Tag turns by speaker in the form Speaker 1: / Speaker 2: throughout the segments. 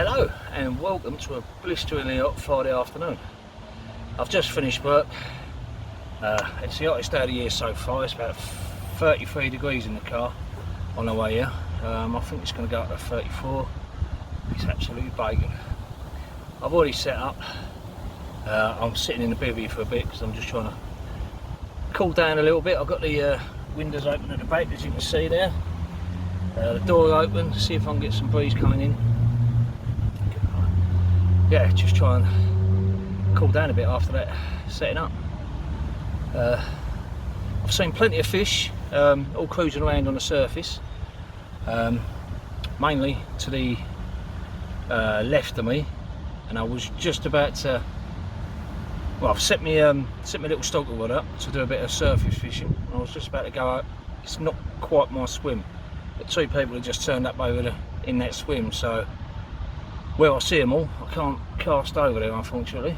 Speaker 1: Hello and welcome to a blisteringly hot Friday afternoon. I've just finished work. It's the hottest day of the year so far. It's about 33 degrees in the car on the way here. I think it's going to go up to 34. It's absolutely baking. I've already set up. I'm sitting in the bivvy for a bit because I'm just trying to cool down a little bit. I've got the windows open at the back, as you can see there. The door open, see if I can get some breeze coming in. Yeah, just try and cool down a bit after that setting up. I've seen plenty of fish all cruising around on the surface, mainly to the left of me, and I was just about to, well, I've set my little stalker rod up to do a bit of surface fishing. I was just about to go out. It's not quite my swim, but two people have just turned up over in that swim, so where I see them all, I can't cast over there, unfortunately.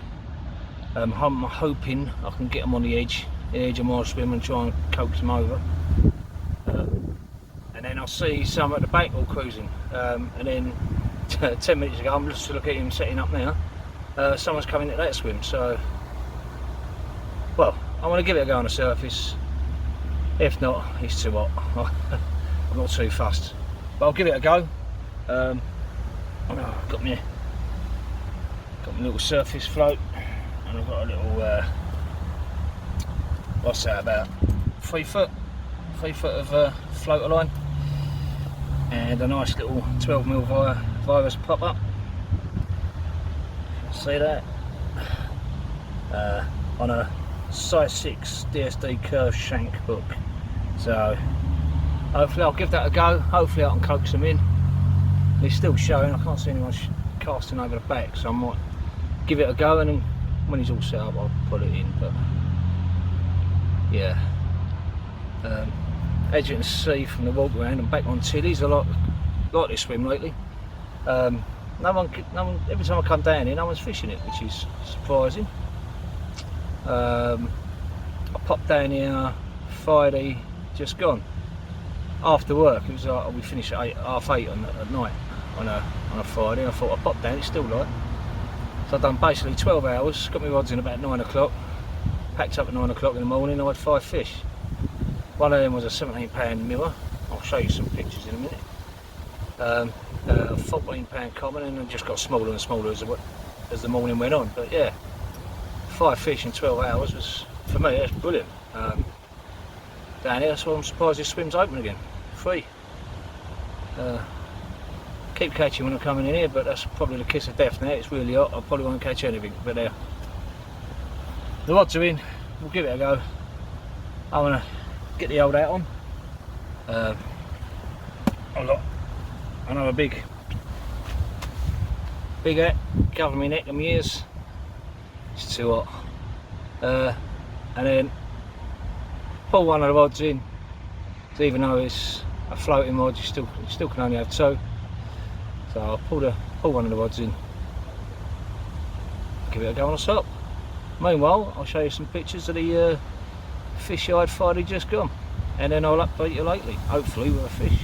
Speaker 1: I'm hoping I can get them on the edge of my swim and try and coax them over. And then I'll see some at the back all cruising. And then 10 minutes ago, I'm just looking at him setting up now. Someone's coming at that swim, so well, I want to give it a go on the surface. If not, it's too hot. I'm not too fussed, but I'll give it a go. Got my little surface float, and I've got a little what's that, about 3 foot of floater line, and a nice little 12mm virus pop up. See that? On a size 6 DSD curved shank hook. So hopefully I'll give that a go. Hopefully I can coax them in. It's still showing. I can't see anyone casting over the back, so I might give it a go, and then when he's all set up I'll put it in. But yeah, as you can see from the walk around, I'm back on Tilly's. I like this swim lately. No one, every time I come down here, no one's fishing it, which is surprising. I popped down here Friday just gone after work. It was like, we finished at half 8 at night on a Friday. I thought I'd pop down, it's still light. So I've done basically 12 hours, got my rods in about 9 o'clock, packed up at 9 o'clock in the morning. I had 5 fish. One of them was a 17-pound mirror. I'll show you some pictures in a minute. A 14-pound common, and it just got smaller and smaller as the morning went on. But yeah, 5 fish in 12 hours was, for me, that's brilliant. Down here, so I'm surprised this swim's open again, free. Keep catching when I'm coming in here, but that's probably the kiss of death now. It's really hot, I probably won't catch anything, but the rods are in. We'll give it a go. I want to get the old hat on. I've got another big hat covering my neck and my ears. It's too hot. And then pull one of the rods in. So even though it's a floating rod, you still can only have 2. So I'll pull one of the rods in, give it a go on the top. Meanwhile, I'll show you some pictures of the fish I had Friday just gone, and then I'll update you lately, hopefully with a fish.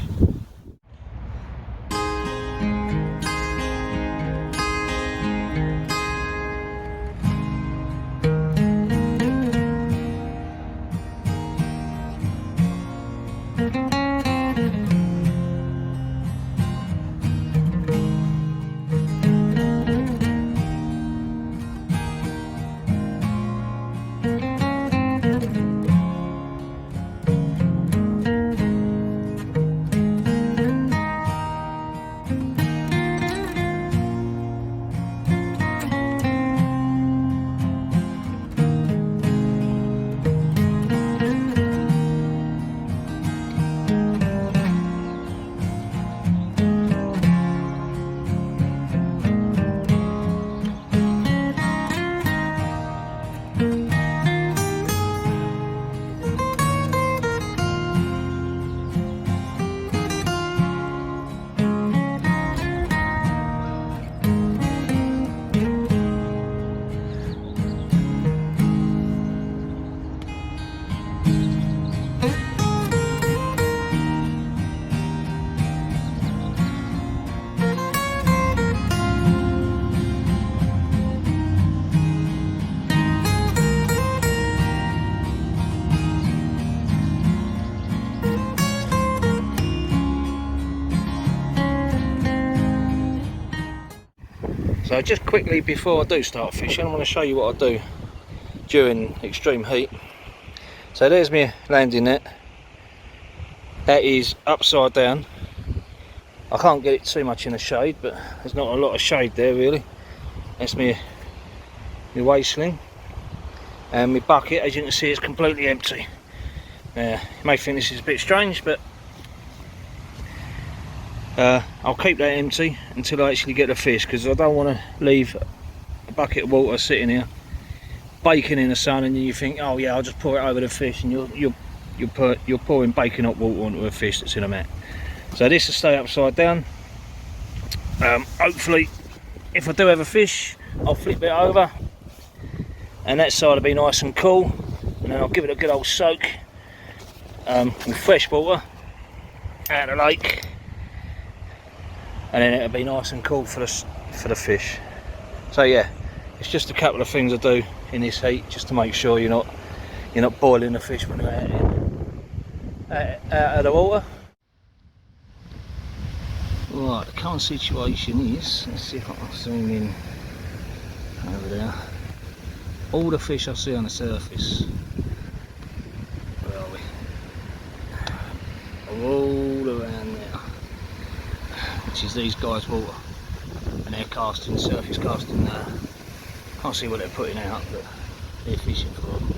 Speaker 1: So just quickly before I do start fishing, I'm going to show you what I do during extreme heat. So there's my landing net. That is upside down. I can't get it too much in the shade, but there's not a lot of shade there really. That's my waist sling. And my bucket, as you can see, is completely empty. Now, you may think this is a bit strange, but I'll keep that empty until I actually get the fish, because I don't want to leave a bucket of water sitting here baking in the sun, and then you think, oh yeah, I'll just pour it over the fish, and you're pouring baking hot water onto a fish that's in a mat. So this will stay upside down. Hopefully, if I do have a fish, I'll flip it over, and that side will be nice and cool, and then I'll give it a good old soak with fresh water out of the lake, and then it'll be nice and cool for the fish. So yeah, it's just a couple of things I do in this heat, just to make sure you're not boiling the fish when they're out of the water. Right, the current situation is, let's see if I can zoom in over there. All the fish I see on the surface, where are we? Are all around there, which is these guys' water, and they're casting, surface casting there. Can't see what they're putting out, but they're fishing for them.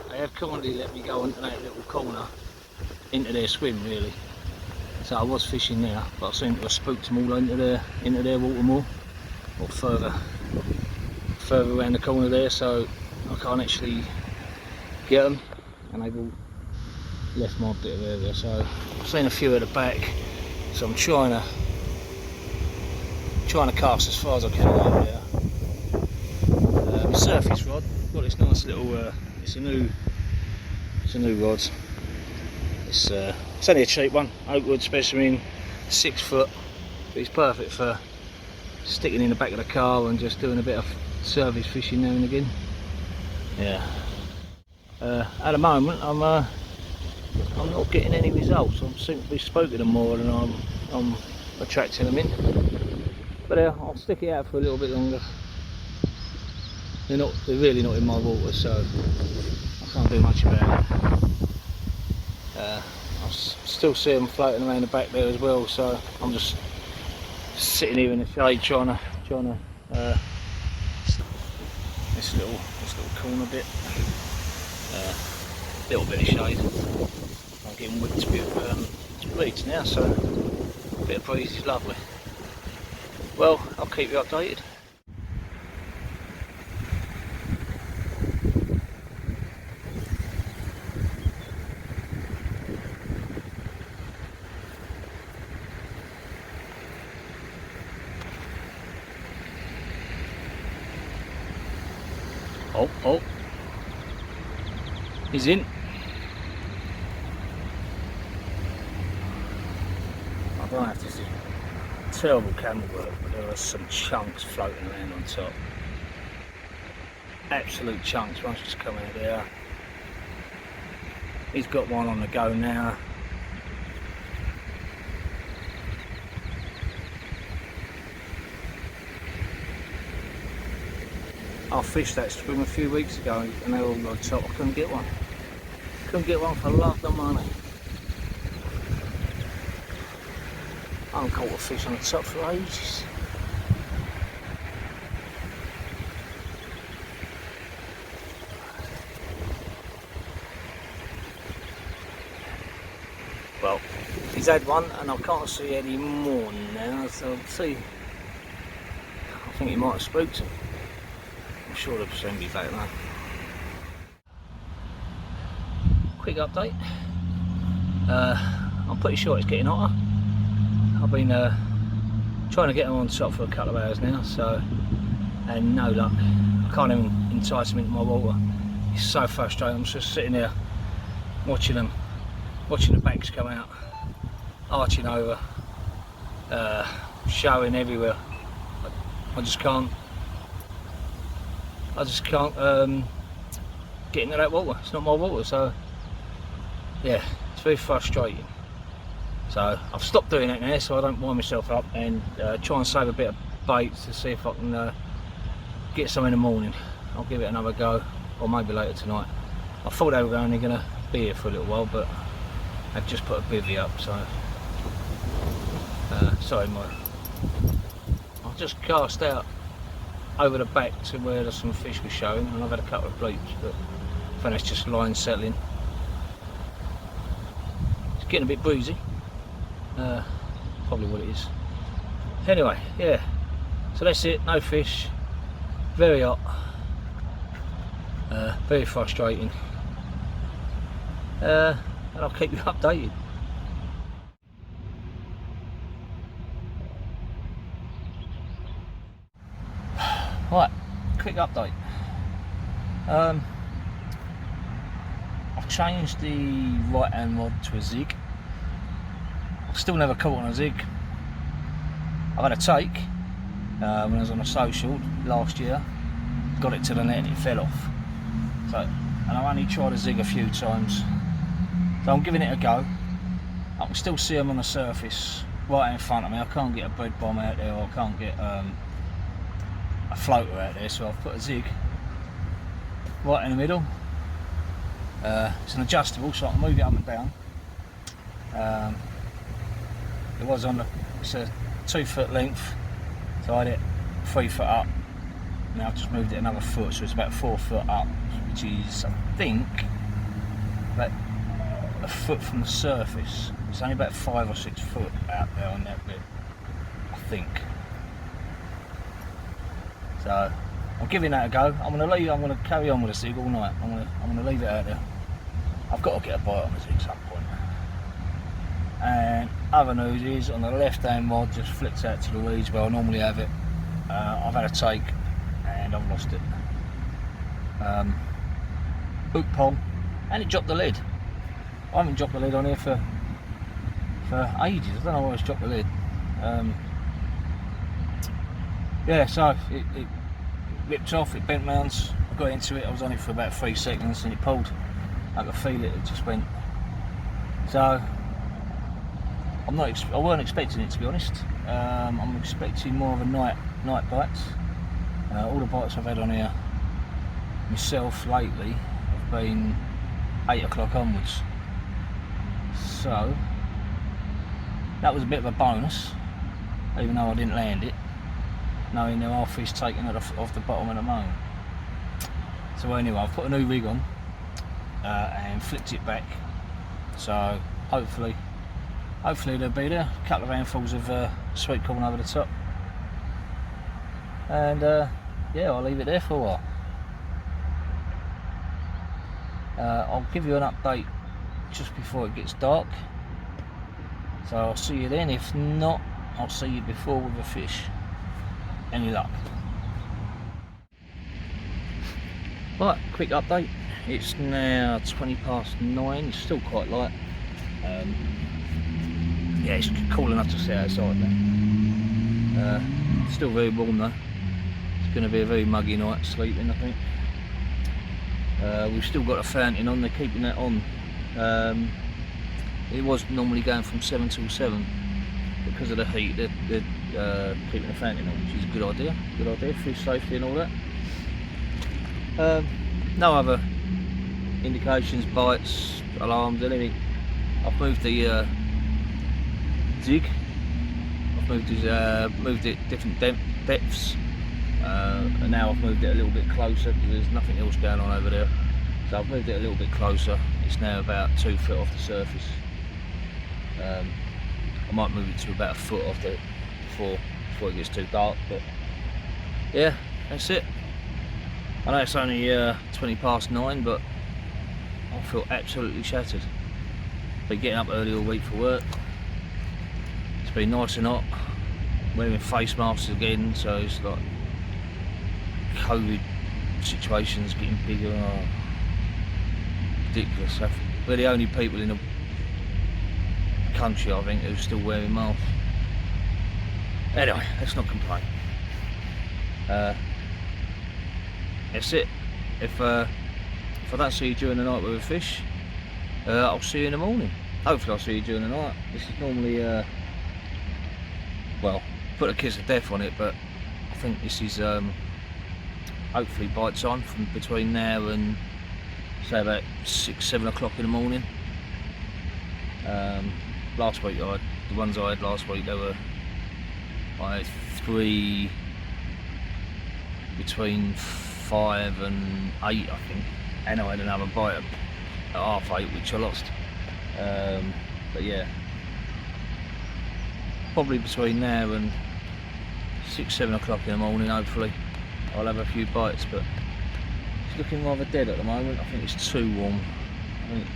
Speaker 1: They have kindly let me go into that little corner, into their swim really. So I was fishing there, but I seem to have spooked them all into their water more, or further around the corner there, so I can't actually get them, and they've all left my bit of area. So I've seen a few at the back, so I'm trying to cast as far as I can over there. My surface rod, got this nice little, it's a new rod. It's only a cheap one, Oakwood specimen, 6 foot, but it's perfect for sticking in the back of the car and just doing a bit of service fishing now and again. Yeah. At the moment, I'm not getting any results. I seem to be spooking them more than I'm attracting them in. But I'll stick it out for a little bit longer. They're really not in my water, so I can't do much about it. I still see them floating around the back there as well, so I'm just sitting here in the shade trying to this little corner bit, little bit of shade. I'm getting whipped with breeze now, so a bit of breeze is lovely. Well, I'll keep you updated. Oh, he's in. I don't know if this is terrible camera work, but there are some chunks floating around on top. Absolute chunks. One's just come out there. He's got one on the go now. I fished that swim a few weeks ago and they were all on top. I couldn't get one. Couldn't get one for love nor money. I haven't caught a fish on the top for ages. Well, he's had one and I can't see any more now, so I'll see. I think he might have spooked him. I'm sure they'll soon be back now. Quick update. I'm pretty sure it's getting hotter. I've been trying to get them on top for a couple of hours now, and no luck. I can't even entice them into my water. It's so frustrating. I'm just sitting there watching the backs come out, arching over, showing everywhere. I just can't get into that water. It's not my water, so yeah, it's very frustrating. So I've stopped doing that now, so I don't wind myself up, and try and save a bit of bait to see if I can get some in the morning. I'll give it another go, or maybe later tonight. I thought they were only going to be here for a little while, but I've just put a bivvy up, so sorry, Mike. I'll just cast out over the back to where there's some fish were showing, and I've had a couple of bleeps, but I think that's just line settling. It's getting a bit breezy, probably what it is. Anyway, yeah, so that's it, no fish, very hot, very frustrating, and I'll keep you updated. Right, quick update. I've changed the right hand rod to a zig. I've still never caught on a zig. I've had a take when I was on a social last year, got it to the net and it fell off. So, and I've only tried a zig a few times, so I'm giving it a go. I can still see them on the surface right in front of me. I can't get a bread bomb out there, or I can't get a floater out there, so I've put a zig right in the middle. It's an adjustable, so I can move it up and down. It was on it's a 2 foot length, so I had it 3 foot up. Now I've just moved it another foot, so it's about 4 foot up, which is, I think, about a foot from the surface. It's only about 5 or 6 foot out there on that bit, I think. So I'm giving that a go. I'm going to carry on with the zig all night. I'm going to leave it out there. I've got to get a bite on the zig at some point. And other news is, on the left hand rod, just flicked out to the weeds where I normally have it. I've had a take and I've lost it. Hook pole, and it dropped the lid. I haven't dropped the lid on here for ages. I don't know why it's dropped the lid. Yeah, so it ripped off, it bent rounds. I got into it, I was on it for about 3 seconds and it pulled. I could feel it, it just went. So I weren't expecting it, to be honest. I'm expecting more of a night bites. All the bites I've had on here myself lately have been 8 o'clock onwards. So that was a bit of a bonus, even though I didn't land it, knowing there are fish taken off the bottom of the moan. So anyway, I've put a new rig on and flipped it back, so hopefully they'll be there. A couple of handfuls of sweet corn over the top, and yeah, I'll leave it there for a while. I'll give you an update just before it gets dark, so I'll see you then. If not, I'll see you before with a fish. Any luck? Right, quick update. It's now 9:20. It's still quite light. Yeah, it's cool enough to sit outside now. Still very warm though. It's going to be a very muggy night sleeping, I think. We've still got a fountain on. They're keeping that on. It was normally going from 7 till 7. Because of the heat, they're keeping the fountain on, which is a good idea. Good idea, fish safety and all that. No other indications, bites, alarms, anything. I've moved the zig. I've moved it different depths, and now I've moved it a little bit closer because there's nothing else going on over there. So I've moved it a little bit closer. It's now about 2 foot off the surface. I might move it to about a foot off it before it gets too dark, but yeah, that's it. I know it's only 9:20, but I feel absolutely shattered. Been getting up early all week for work. It's been nice and hot. Wearing face masks again, so it's like COVID situations getting bigger. Oh, ridiculous. We're the only people in the country, I think, who's still wearing masks. Anyway, let's not complain. That's it. If I don't see you during the night with a fish, I'll see you in the morning. Hopefully I'll see you during the night. This is normally well, put a kiss of death on it, but think this is hopefully bite time from between now and say about 6-7 o'clock in the morning. Last week the ones I had last week, they were like 3 between 5 and 8 I think, and I had another bite at 8:30 which I lost. But yeah, probably between now and 6-7 o'clock in the morning hopefully I'll have a few bites, but it's looking rather dead at the moment. I think it's too warm. I think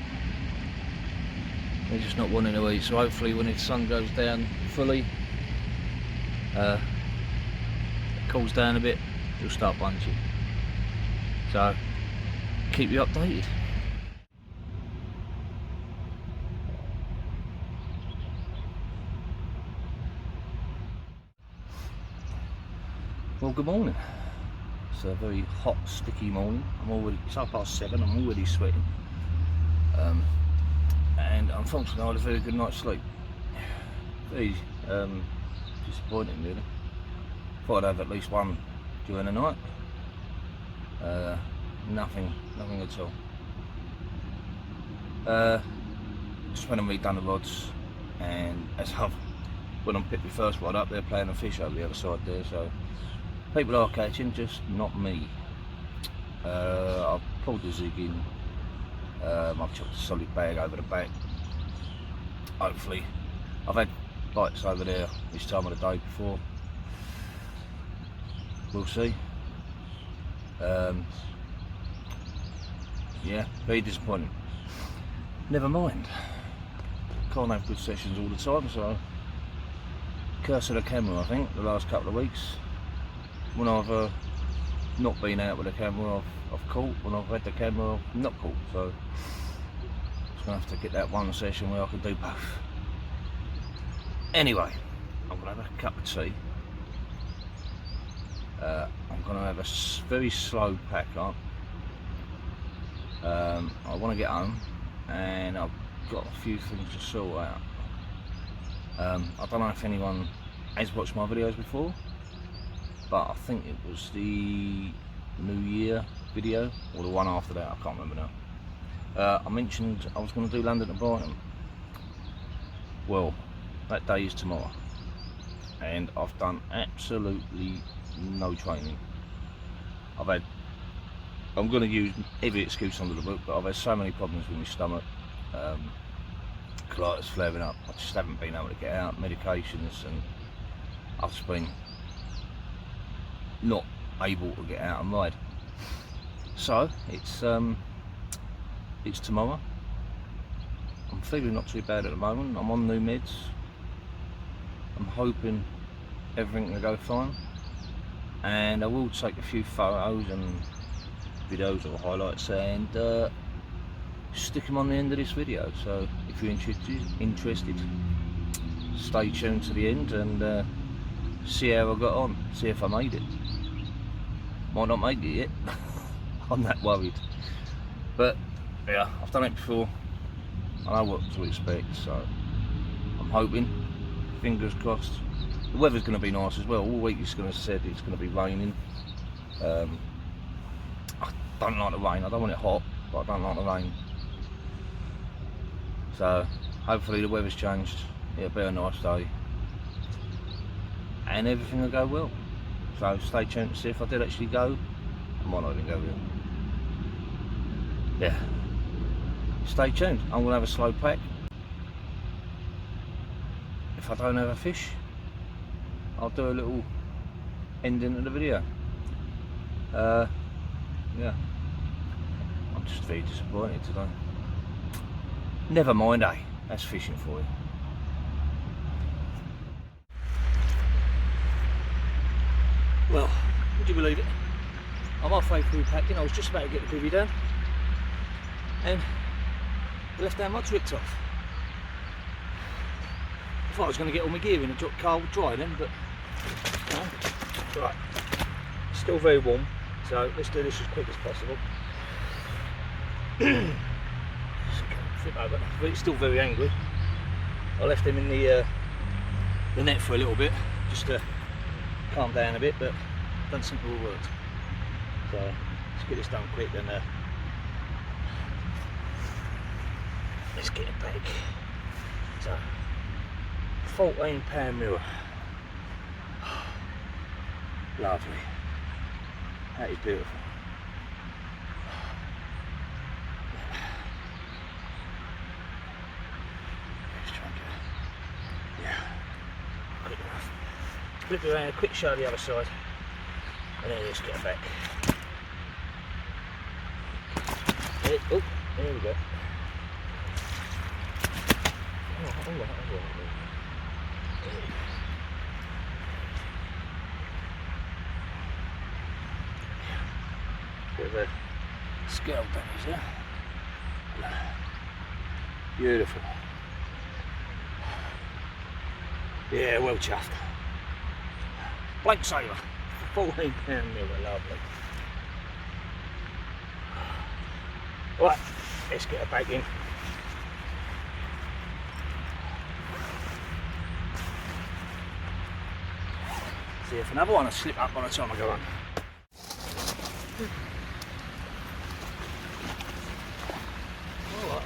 Speaker 1: they're just not wanting to eat, so hopefully when the sun goes down fully, it cools down a bit, it'll start bunching. So keep you updated. Well, good morning. It's a very hot, sticky morning. It's 7:30, I'm already sweating. And unfortunately I had a very good night's sleep. Very disappointing really. Thought I'd have at least one during the night. Nothing at all. Just went and redone the rods, and when I picked the first rod up, they're playing a fish over the other side there, so people are catching, just not me. I've pulled the zig in, I've chucked a solid bag over the back. Hopefully, I've had bites over there this time of the day before. We'll see. Yeah, very disappointing. Never mind. Can't have good sessions all the time, so curse of the camera I think, the last couple of weeks. When I've not been out with the camera, I've caught. When I've had the camera, I've not caught. So I'm gonna have to get that one session where I can do both. Anyway, I'm gonna have a cup of tea. I'm gonna have a very slow pack up. I want to get home, and I've got a few things to sort out. I don't know if anyone has watched my videos before, but I think it was the New Year video or the one after that, I can't remember now. I mentioned I was going to do London to Brighton. Well, that day is tomorrow, and I've done absolutely no training. I'm going to use every excuse under the book, but I've had so many problems with my stomach, colitis flaring up. I just haven't been able to get out, medications, and I've just been not able to get out and ride. So it's tomorrow. I'm feeling not too bad at the moment. I'm on new meds. I'm hoping everything will go fine, and I will take a few photos and videos or highlights and stick them on the end of this video. So if you're interested, stay tuned to the end and see how I got on, see if I made it. Might not make it yet. I'm that worried, but yeah, I've done it before, I know what to expect, so I'm hoping, fingers crossed. The weather's going to be nice as well. All week it's going to said it's going to be raining. I don't like the rain. I don't want it hot, but I don't like the rain. So hopefully the weather's changed. It'll be a nice day, and everything will go well. So stay tuned to see if I did actually go. I might not even go there. Yeah. Stay tuned. I'm gonna have a slow pack. If I don't have a fish, I'll do a little ending to the video. Yeah, I'm just very disappointed today. Never mind, eh? That's fishing for you. Well, would you believe it? I'm halfway through packing. I was just about to get the bivvy down, and the left hand rod's ripped off. I thought I was going to get all my gear in and car would dry then, but no. Right, still very warm. So let's do this as quick as possible. Flip over, but it's still very angry. I left him in the net for a little bit, just to calm down a bit, but Don't seem to have worked. So let's get this done quick and let's get it back. So £14 mirror. Lovely. That is beautiful. Let's try and get it. Yeah. Quick enough. Flip it around, quick show the other side. And then let's get it back. Oh, there we go. Alright. Bit of a scale damage there. Beautiful. Yeah, well chuffed. Blank sailor. £14 mirror, lovely. Right, let's get it back in. See if another one will slip up by the time I go on. Alright.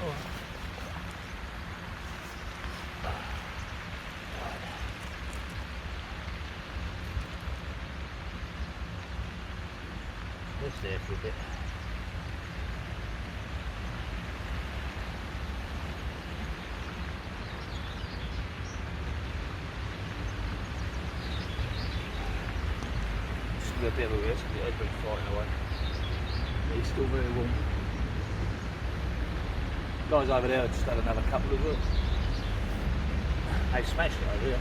Speaker 1: Let's there for a bit. A bit of a risk, the head been fighting away. It's still very warm. Guys over there just had another couple as well. They smashed it over here.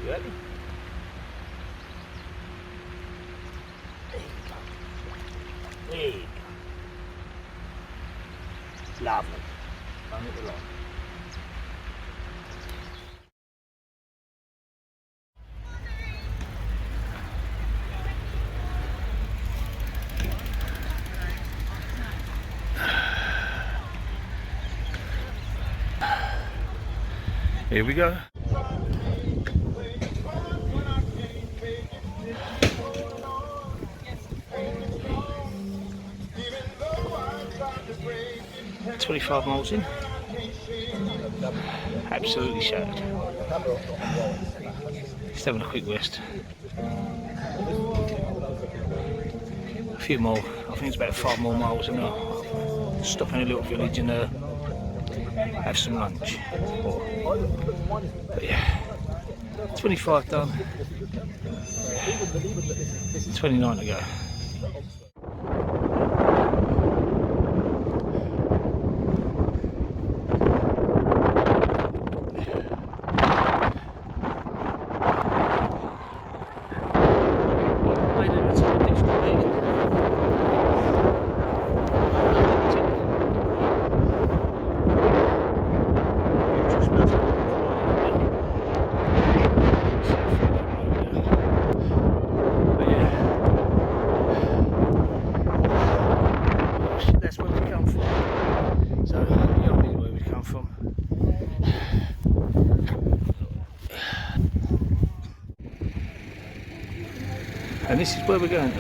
Speaker 1: You ready? There you go. Lovely. Done it a lot. Here we go. $25 miles in. Absolutely shattered. Just having a quick rest. A few more. I think it's about 5 more miles and I'll stop in a little village and have some lunch. But yeah, 25 done. 29 to go. And this is where we're going to.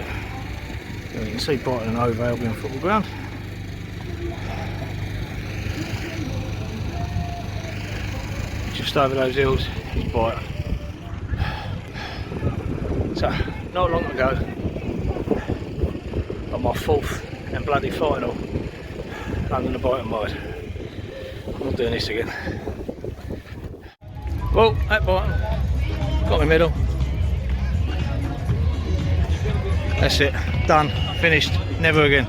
Speaker 1: You can see Brighton and Hove Albion football ground. Just over those hills is Brighton. So, not long to go on my 4th and bloody final London to Brighton ride. I'm not doing this again. Well, at Brighton, got my medal. That's it, done, finished, never again.